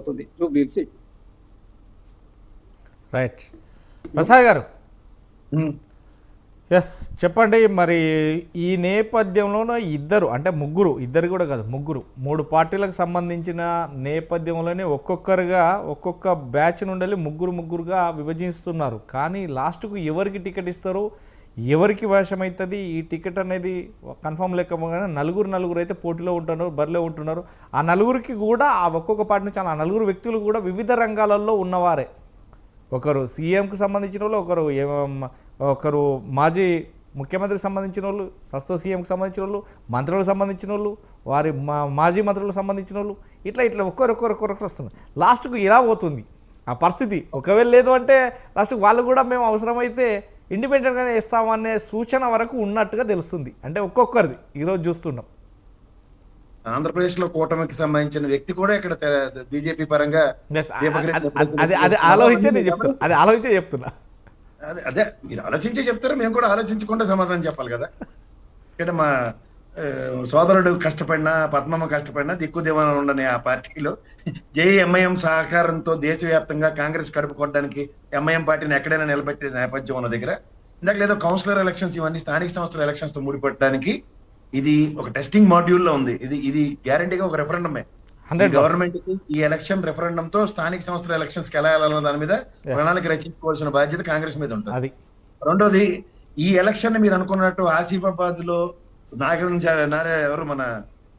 అవుతుంది Jubilee seat. Right Prasad గారు, yes చెప్పండి. మరి ఈ నేపథ్యంలోనూ ఇద్దరు అంటే ముగ్గురు, ఇద్దరు కూడా కాదు ముగ్గురు, 3 పార్టీలకు సంబంధించిన నేపథ్యంలోనే ఒక్కొక్కరుగా ఒక్కొక్క బ్యాచ్ నుండి ముగ్గురుగా విభజిస్తున్నారు. కానీ లాస్ట్కు ఎవరికి టికెట్ ఇస్తారు, ఎవరికి వశమవుతుంది ఈ టికెట్ అనేది కన్ఫర్మ్ లేకపోగానే నలుగురు అయితే పోటీలో ఉంటున్నారు, బరిలో ఉంటున్నారు. ఆ నలుగురికి కూడా ఆ ఒక్కొక్క పార్టీ నుంచి ఆ నలుగురు వ్యక్తులు కూడా వివిధ రంగాలలో ఉన్నవారే. ఒకరు సీఎంకు సంబంధించిన వాళ్ళు, ఒకరు మాజీ ముఖ్యమంత్రికి సంబంధించిన వాళ్ళు, ప్రస్తుత సీఎంకి సంబంధించిన వాళ్ళు, మంత్రులకు సంబంధించిన వాళ్ళు, వారి మాజీ మంత్రులకు సంబంధించిన వాళ్ళు, ఇట్లా ఒక్కొక్కరు వస్తున్నారు. లాస్ట్కు ఇలా పోతుంది ఆ పరిస్థితి. ఒకవేళ లేదు అంటే లాస్ట్కు వాళ్ళు కూడా మేము అవసరమైతే ఇండిపెండెంట్గానే ఇస్తామనే సూచన వరకు ఉన్నట్టుగా తెలుస్తుంది. అంటే ఒక్కొక్కరిది ఈరోజు చూస్తున్నాం. ఆంధ్రప్రదేశ్ లో కూటమికి సంబంధించిన వ్యక్తి కూడా ఇక్కడ బీజేపీ పరంగా ఆలోచించే చెప్తున్నా. అదే మీరు ఆలోచించే చెప్తారు, మేము కూడా ఆలోచించకుండా సమాధానం చెప్పాలి కదా. ఇక్కడ మా సోదరుడు కష్టపడినా, పద్మమ్మ కష్టపడినా దిక్కు దివాణం ఉండని ఆ పార్టీలో జేఎంఐఎం సహకారంతో దేశవ్యాప్తంగా కాంగ్రెస్ కడుపు కొట్టడానికి ఎంఐఎం పార్టీని ఎక్కడైనా నిలబెట్టే నేపథ్యం ఉన్న దగ్గర ఇందాక లేదో కౌన్సిలర్ ఎలక్షన్స్ ఇవన్నీ స్థానిక సంస్థల ఎలక్షన్స్ తో ముడిపెట్టడానికి ఇది ఒక టెస్టింగ్ మాడ్యూల్ లో ఉంది. ఇది గ్యారంటీగా ఒక రెఫరెండమే. గవర్నమెంట్ కి ఈ ఎలక్షన్ రెఫరెండం తో స్థానిక సంస్థల ఎలక్షన్స్ కి ఎలా వెళ్ళాలన్న దాని మీద ప్రణాళిక రచించుకోవాల్సిన బాధ్యత కాంగ్రెస్ మీద ఉంటుంది. రెండోది, ఈ ఎలక్షన్ మీరు అనుకున్నట్టు ఆసిఫాబాద్ లో ఎవరు మన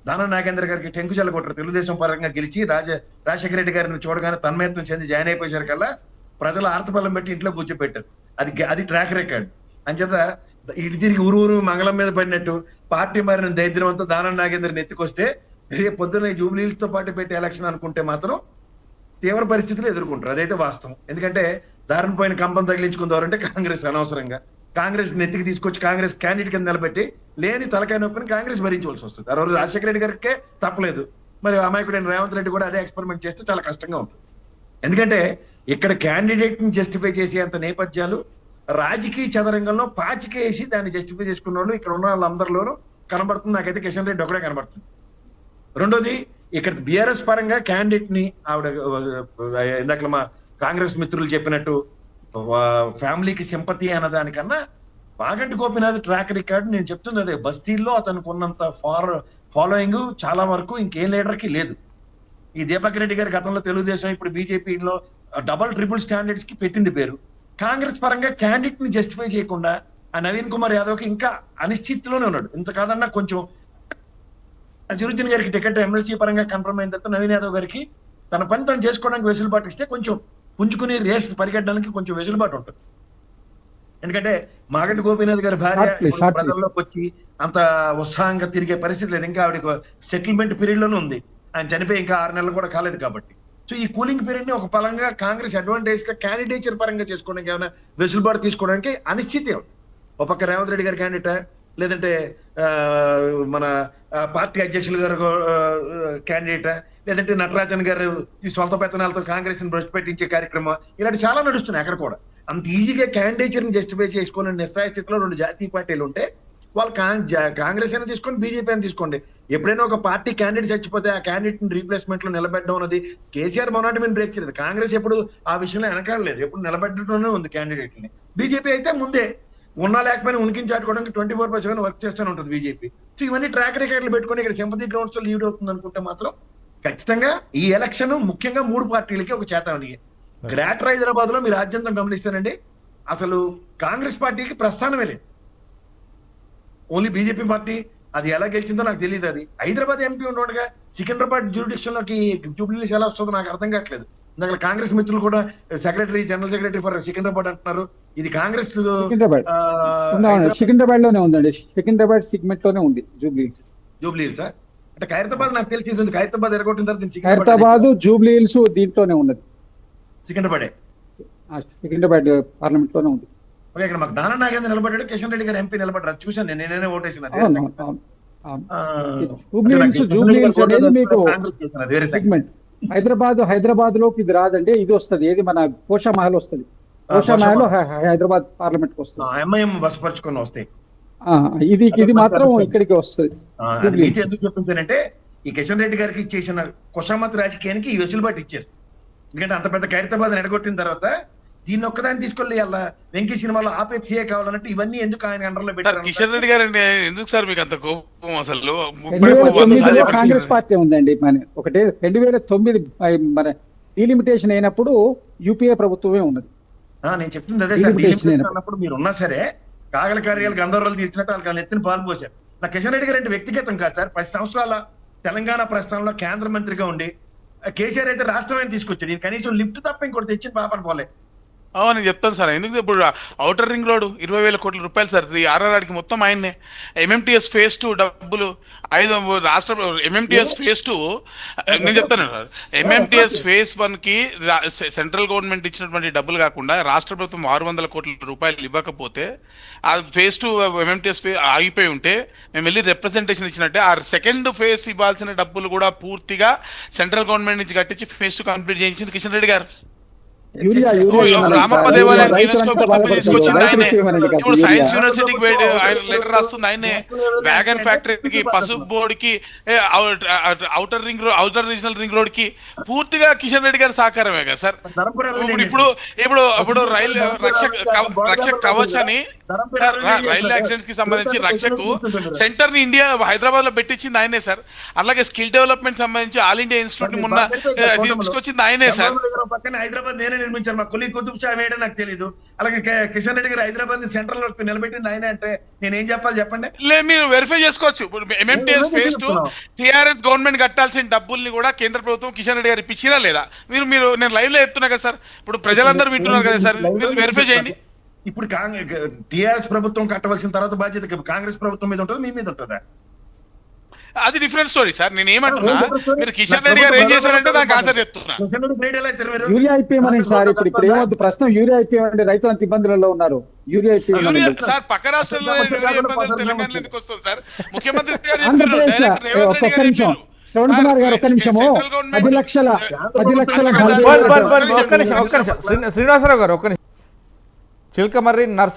దానం నాగేంద్ర గారికి టెంకు చెల్లగొట్టారు. తెలుగుదేశం పరంగా గెలిచి రాజశేఖర రెడ్డి గారిని చూడగానే తన్మయత్వం చెంది జాయిన్ అయిపోయేసరికల్లా ప్రజలు ఆర్తబలం పెట్టి ఇంట్లో కూర్చోపెట్టారు. అది ట్రాక్ రికార్డ్. అంచేత ఇటు తిరిగి ఊరు మంగళం మీద పడినట్టు పార్టీ మారిన దరిద్రవంతా దానం నాగేంద్రని ఎత్తుకొస్తే రేపు పొద్దున్న జూబ్లీస్ తో పాటు పెట్టే ఎలక్షన్ అనుకుంటే మాత్రం తీవ్ర పరిస్థితులు ఎదుర్కొంటారు. అదైతే వాస్తవం. ఎందుకంటే దారిని పోయిన కంపం తగిలించుకుందారంటే కాంగ్రెస్ అనవసరంగా కాంగ్రెస్ నెత్తికి తీసుకొచ్చి కాంగ్రెస్ క్యాండిడేట్ కింద నిలబెట్టి లేని తలకాయ నొప్పిని కాంగ్రెస్ భరించవలసి వస్తుంది. ఆ రోజు రాజశేఖర రెడ్డి గారికే తప్పలేదు, మరి అమాయకుడైన రేవంత్ రెడ్డి కూడా అదే ఎక్స్పెరిమెంట్ చేస్తే చాలా కష్టంగా ఉంటుంది. ఎందుకంటే ఇక్కడ క్యాండిడేట్ ని జస్టిఫై చేసేంత నేపథ్యాలు రాజకీయ చదరంగంలో పాచికేసి దాన్ని జస్టిఫై చేసుకున్న వాళ్ళు ఇక్కడ ఉన్న వాళ్ళందరిలోనూ కనబడుతుంది. నాకైతే కిషన్ రెడ్డి ఒకటే కనబడుతుంది. రెండోది, ఇక్కడ బిఆర్ఎస్ పరంగా క్యాండిడేట్ ని ఆవిడ ఇందాక మా కాంగ్రెస్ మిత్రులు చెప్పినట్టు ఫ్యామిలీకి సింపతి అన్నదానికన్నా వాగంటి గోపీనాథ్ ట్రాక్ రికార్డు నేను చెప్తుంది అదే. బస్తీల్లో అతనికి ఉన్నంత ఫాలోయింగ్ చాలా వరకు ఇంకేం లీడర్ కి లేదు. ఈ దీపక్ రెడ్డి గారి గతంలో తెలుగుదేశం, ఇప్పుడు బీజేపీలో డబల్ ట్రిపుల్ స్టాండర్డ్స్ కి పెట్టింది పేరు. కాంగ్రెస్ పరంగా క్యాండిడేట్ ని జస్టిఫై చేయకుండా ఆ నవీన్ కుమార్ యాదవ్ కి ఇంకా అనిశ్చితిలోనే ఉన్నాడు. ఇంత కాదన్నా కొంచెం అజరుద్దీన్ గారికి టికెట్ ఎమ్మెల్సీ పరంగా కన్ఫర్మ్ అయిన తర్వాత నవీన్ యాదవ్ గారికి తన పని తను చేసుకోవడానికి వెసులుబాటు ఇస్తే కొంచెం పుంజుకుని రేస్ పరిగెట్టడానికి కొంచెం వెసులుబాటు ఉంటుంది. ఎందుకంటే మాగంటి గోపీనాథ్ గారి భార్య ప్రజల్లోకి వచ్చి అంత ఉత్సాహంగా తిరిగే పరిస్థితి లేదు. ఇంకా ఆవిడ సెటిల్మెంట్ పీరియడ్ లోనే ఉంది. ఆయన చనిపోయి ఇంకా 6 నెలలు కూడా కాలేదు కాబట్టి. సో ఈ కూలింగ్ పీరియడ్ ని ఒక పరంగా కాంగ్రెస్ అడ్వాంటేజ్ గా క్యాండిడేచర్ పరంగా చేసుకోవడానికి ఏమైనా వెసులుబాటు తీసుకోవడానికి అనిశ్చితి. ఒక పక్క రేవంత్ రెడ్డి గారి క్యాండిడేటా, లేదంటే మన పార్టీ అధ్యక్షులు గారు క్యాండిడేటా, లేదంటే నటరాజన్ గారు ఈ సొంత పెత్తనాలతో కాంగ్రెస్ ని భ్రష్టు పెట్టించే కార్యక్రమం, ఇలాంటి చాలా నడుస్తున్నాయి. అక్కడ కూడా అంత ఈజీగా క్యాండిడేచర్ ని జస్టిఫై చేసుకునే నిస్సాయ స్థితిలో 2 జాతీయ పార్టీలు ఉంటే వాళ్ళు కాంగ్రెస్ అయినా తీసుకోండి, బీజేపీ అయినా తీసుకోండి, ఎప్పుడైనా ఒక పార్టీ క్యాండిడేట్ చచ్చిపోతే ఆ క్యాండిడేట్ ని రీప్లేస్మెంట్ లో నిలబెట్టడం అనేది కేసీఆర్ మొన్నటి మీద బ్రేక్ చేయలేదు. కాంగ్రెస్ ఎప్పుడు ఆ విషయంలో వెనకాడలేదు, ఎప్పుడు నిలబెట్టడంలోనే ఉంది క్యాండిడేట్ ని. బీజేపీ అయితే ముందే ఉన్నా లేకపోయినా ఉనికించాటుకోవడానికి 24/7 వర్క్ చేస్తూనే ఉంటుంది బీజేపీ. సో ఇవన్నీ ట్రాక్ రికార్డులు పెట్టుకుని ఇక్కడ సింపతి గ్రౌండ్స్ తో లీడ్ అవుతుంది అనుకుంటే మాత్రం ఖచ్చితంగా ఈ ఎలక్షన్ ముఖ్యంగా 3 పార్టీలకి ఒక చేతావని. గ్రేటర్ హైదరాబాద్ లో మీరు రాజ్యాంగం గమనిస్తారండి, అసలు కాంగ్రెస్ పార్టీకి ప్రస్థానమే లేదు. Only BJP party. అది ఎలా గెలిచిందో నాకు తెలియదు. అది హైదరాబాద్ ఎంపీ ఉండగా సికింద్రాబాద్ జ్యూరిడిక్షన్ లోకి జూబ్లీస్ ఎలా వస్తుందో నాకు అర్థం కావట్లేదు. ఇందాక కాంగ్రెస్ మిత్రులు కూడా జనరల్ సెక్రటరీ ఫర్ సికింద్రాబాద్ అంటున్నారు. ఇది కాంగ్రెస్ సికింద్రాబాద్ లోనే ఉందండి, సికింద్రాబాద్ సిగ్మెంట్ లోనే ఉంది జూబ్లీహిల్స్. అంటే ఖైరతాబాద్ నాకు తెలిసి ఖైరతాబాద్ ఎరగొట్టిన తర్వాత ఖైరతాబాద్ జూబ్లీహిల్స్ దీంట్లోనే ఉన్నది. సికింద్రాబాద్ పార్లమెంట్ లోనే ఉంది. ఓకే, ఇక్కడ మాకు దానం నాగేంద్ర నిలబడ్డాడు, కిషన్ రెడ్డి గారు ఎంపీ నిలబడ్డారు. చూసాను నేనే ఓటేసిన. హైదరాబాద్ లోకి ఇది రాదండి, ఇది వస్తుంది. ఏది మన కోషా మహల్ వస్తుంది. కోషా మహల్ హైదరాబాద్ పార్లమెంట్ కి వస్తుంది. ఎంఐఎం వసపరుచుకుని వస్తాయి. ఇది మాత్రం ఇక్కడికి వస్తుంది. ఎందుకు చెప్పించానంటే ఈ కిషన్ రెడ్డి గారికి ఇచ్చేసిన కుషామత్ రాజకీయానికి ఈ వెసులుబాటు ఇచ్చారు. ఎందుకంటే అంత పెద్ద ఖైరతాబాద్ ఎడగొట్టిన తర్వాత దీన్ని ఒక్కదాన్ని తీసుకెళ్ళి అలా వెంకీ సినిమాలో ఆపేప్ సీఏ కావాలన్నట్టు ఇవన్నీ ఎందుకు ఆయన అండర్లో పెట్టారు? కిషన్ రెడ్డి గారు అంటే ఎందుకు సార్ మీకు అంత కోపం? అసలు 2009లో కాంగ్రెస్ పార్టీ ఉందండి. ఒకటే 2009 మన డీలిమిటేషన్ అయినప్పుడు యూపీఏ ప్రభుత్వమే ఉన్నది. నేను చెప్తుంది అదే సార్. డీలిమిటేషన్ అన్నప్పుడు మీరు ఉన్నా సరే కాగల కార్యాలు గంధర్వాలు తీర్చినట్టు వాళ్ళకి ఎత్తిన పాలు పోశారు. నా కిషన్ రెడ్డి గారు అంటే వ్యక్తిగతం కాదు సార్. 10 సంవత్సరాల తెలంగాణ ప్రస్థానంలో కేంద్ర మంత్రిగా ఉండి కేసీఆర్ అయితే రాష్ట్రమైన తీసుకొచ్చాడు. నేను కనీసం లిఫ్ట్ తప్ప ఇంకోటి తెచ్చిన పాపని పోలే. నేను చెప్తాను సార్. ఎందుకు ఇప్పుడు ఔటర్ రింగ్ రోడ్ 20,000 కోట్ల రూపాయలు సార్. ఆర్ఆర్ఆర్కి మొత్తం ఆయన్నే. ఎంఎంటీఎస్ ఫేజ్ 2 డబ్బులు 5 రాష్ట్ర ఎంఎంటీఎస్ ఫేజ్ 2 నేను చెప్తాను సార్. ఎంఎంటీఎస్ ఫేజ్ 1కి సెంట్రల్ గవర్నమెంట్ ఇచ్చినటువంటి డబ్బులు కాకుండా రాష్ట్ర ప్రభుత్వం 600 కోట్ల రూపాయలు ఇవ్వకపోతే ఆ ఫేజ్ 2 ఎంఎంటీఎస్ ఆగిపోయి ఉంటే మేము వెళ్ళి రిప్రజెంటేషన్ ఇచ్చినట్టే ఆ సెకండ్ ఫేజ్ ఇవ్వాల్సిన డబ్బులు కూడా పూర్తిగా సెంట్రల్ గవర్నమెంట్ నుంచి కట్టించి ఫేజ్ 2 కంప్లీట్ చేయించింది కిషన్ రెడ్డి గారు. రామప్ప దేవాలయానికి యునెస్కో గుర్తింపు తీసుకొచ్చింది ఆయనే. ఇప్పుడు సైన్స్ యూనివర్సిటీకి లెటర్ రాస్తుంది ఆయనే. వ్యాగన్ ఫ్యాక్టరీకి, పసుపు బోర్డుకి, ఔటర్ రీజనల్ రింగ్ రోడ్ కి పూర్తిగా కిషన్ రెడ్డి గారి సహకారమే కదా సార్. ఇప్పుడు రైలు రక్షక్ కవచ్ అని రైల్వే యాక్సిడెంట్స్ కి సంబంధించి రక్షకు సెంటర్ ని ఇండియా హైదరాబాద్ లో పెట్టించింది ఆయనే సార్. అలాగే స్కిల్ డెవలప్మెంట్ సంబంధించి ఆల్ ఇండియా ఇన్స్టిట్యూట్ ని మొన్న తీసుకొచ్చింది ఆయనే సార్. హైదరాబాద్ నేనే నిర్మించాను. మా కొలి కుతుబ్ షా వేయడం నాకు తెలియదు. అలాగే కిషన్ రెడ్డి గారు హైదరాబాద్ ని సెంట్రల్ లో నిలబెట్టింది ఆయన అంటే నేనేం చెప్పాలి చెప్పండి? లేదు, మీరు వెరిఫై చేసుకోవచ్చు. ఎంఎంటీఎస్ ఫేజ్ 2 టీఆర్ఎస్ గవర్నమెంట్ కట్టాల్సిన డబ్బుల్ని కూడా కేంద్ర ప్రభుత్వం కిషన్ రెడ్డి గారు ఇప్పించిరా లేదా? మీరు నేను లైవ్ లో చెప్తున్నా కదా సార్. ఇప్పుడు ప్రజలందరూ వింటున్నారు కదా సార్. మీరు వెరిఫై చేయండి. ఇప్పుడు టీఆర్ఎస్ ప్రభుత్వం కట్టవలసిన తర్వాత బాధ్యత కాంగ్రెస్ ప్రభుత్వం మీద ఉంటుంది, మీ మీద ఉంటుందా? అది డిఫరెంట్ స్టోరీ సార్. నేను ఏమంటున్నా, మీరు కిషన్ రెడ్డి గారు ఏం చేశారంటే దానికి ఆన్సర్ చెప్తున్నా. యూరియా ఐపీఎం అనేది సార్. ఇప్పుడు ఏమవుతుంది ప్రశ్న? యూరియా ఐపీఎం అంటే రైతులు అంత ఇబ్బందులలో ఉన్నారు. యూరియా ఐపీఎం సార్ పక్క రాష్ట్రాల్లో తెలంగాణలో ఎందుకు వస్తుంది సార్? ముఖ్యమంత్రి ఒక్క నిమిషం శ్రవణ్ కుమార్ గారు, ఒక్క నిమిషము. 10 లక్షల శ్రీనివాసరావు గారు ఒక్క నిమిషం. చిలకమర్రి నర్స్